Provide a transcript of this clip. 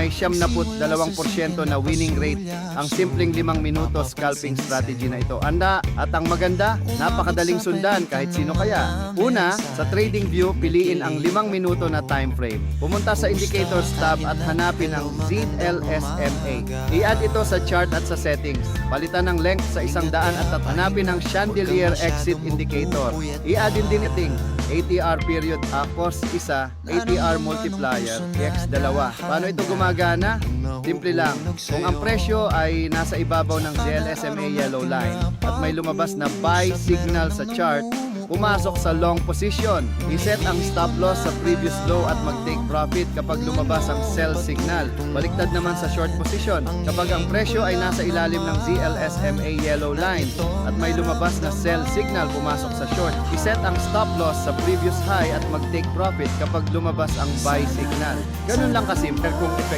May 72% na winning rate ang simpleng 5 minutos scalping strategy na ito. Anda at ang maganda, napakadaling sundan kahit sino kaya. Una, sa TradingView, piliin ang 5 minuto na time frame. Pumunta sa Indicators tab at hanapin ang ZLSMA. I-add ito sa chart at sa settings. Palitan ng length sa 100 at hanapin ang Chandelier Exit Indicator. I-add din iting ATR period cos 1, ATR multiplier x 2. Paano ito gumagana? Simple lang. Kung ang presyo ay nasa ibabaw ng ZLSMA yellow line at may lumabas na buy signal sa chart, pumasok sa long position. I-set ang stop loss sa previous low at mag-take profit kapag lumabas ang sell signal. Baliktad naman sa short position. Kapag ang presyo ay nasa ilalim ng ZLSMA yellow line at may lumabas na sell signal, pumasok sa short. I-set ang stop loss sa previous high at mag-take profit kapag lumabas ang buy signal. Ganun lang kasimple kung effect.